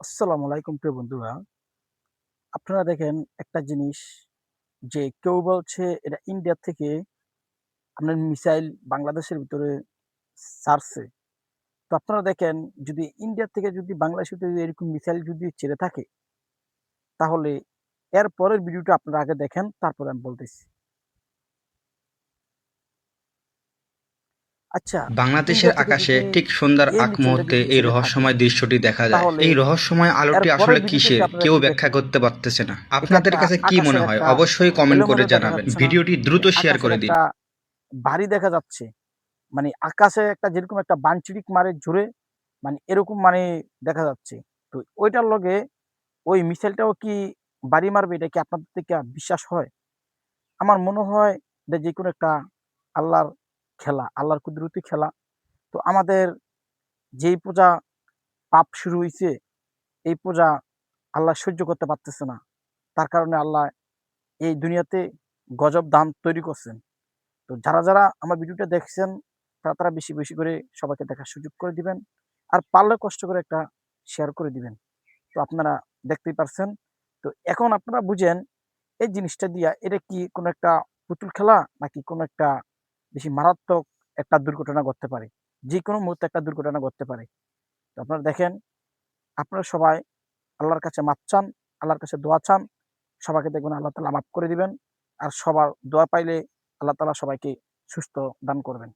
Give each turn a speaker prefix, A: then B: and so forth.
A: আসসালামু আলাইকুম প্রিয় বন্ধুরা। আপনারা দেখেন একটা জিনিস যে কেউ বলছে এটা ইন্ডিয়া থেকে আপনার মিসাইল বাংলাদেশের ভিতরে ছাড়ছে। তো আপনারা দেখেন যদি ইন্ডিয়া থেকে যদি বাংলাদেশের ভিতরে যদি এরকম মিসাইল যদি ছেড়ে থাকে তাহলে এর পরের ভিডিওটা আপনারা আগে দেখেন তারপরে আমি বলতেছি। আচ্ছা,
B: বাংলাদেশের
A: ইন্ডিয়া থেকে
B: আকাশে
A: যদি
B: ঠিক সন্ধ্যার
A: এই
B: আগ
A: মিসাইলটা
B: মুহূর্তে
A: যদি
B: এই
A: ছেড়ে থাকে
B: রহস্যময় দৃশ্যটি দেখা যায়।
A: তাহলে
B: এই রহস্যময়
A: এর
B: আলোটি আসলে
A: পরের ভিডিওটা
B: কিসের
A: আপনারা
B: কেউ
A: একটু
B: ব্যাখ্যা
A: দেখেন।
B: করতে পারতেছে না।
A: এটা
B: আপনাদের
A: একটা
B: কাছে কি মনে
A: আকাশের
B: হয়
A: একটা
B: অবশ্যই কমেন্ট করে
A: এলোমেলো দেখা
B: জানাবেন।
A: যাচ্ছে না?
B: ভিডিওটি
A: যে
B: দ্রুত শেয়ার
A: আকাশের
B: করে দিন।
A: একটা বাড়ি দেখা যাচ্ছে। মানে আকাশে একটা যেরকম একটা বানচিরিক মারে জোরে, মানে এরকম মানে দেখা যাচ্ছে। তো ওইটার লগে ওই মিসাইলটাও কি বাড়ি মারবে এটা কি আপনাদের থেকে বিশ্বাস হয়? আমার মনে হয় এটা যেকোনো একটা আল্লাহর খেলা, আল্লাহর কুদরতি খেলা। তো আমাদের যেই পূজা পাপ শুরু হইছে, এই পূজা আল্লাহ সহ্য করতে পারতেছে না। তার কারণে আল্লাহ এই দুনিয়াতে গজব দান তৈরি করছেন। তো যারা আমার ভিডিওটা দেখছেন তারা বেশি করে সবাইকে দেখার সুযোগ করে দিবেন। আর পারলে কষ্ট করে একটা শেয়ার করে দিবেন। তো আপনারা দেখতেই পারছেন। তো এখন আপনারা বুঝেন এই জিনিসটা দিয়া এটা কি কোনো একটা পুতুল খেলা নাকি কোনো একটা বেশি মারাত্মক একটা দুর্ঘটনা ঘটতে পারে। যেকোনো মুহূর্তে একটা দুর্ঘটনা ঘটতে পারে। তো আপনারা দেখেন, আপনারা সবাই আল্লাহর কাছে মাপ চান, আল্লাহর কাছে দোয়া চান। সবাইকে দেখবেন আল্লাহ তাআলা মাফ করে দিবেন। আর সবার দোয়া পাইলে আল্লাহ তাআলা সবাইকে সুস্থ দান করবেন।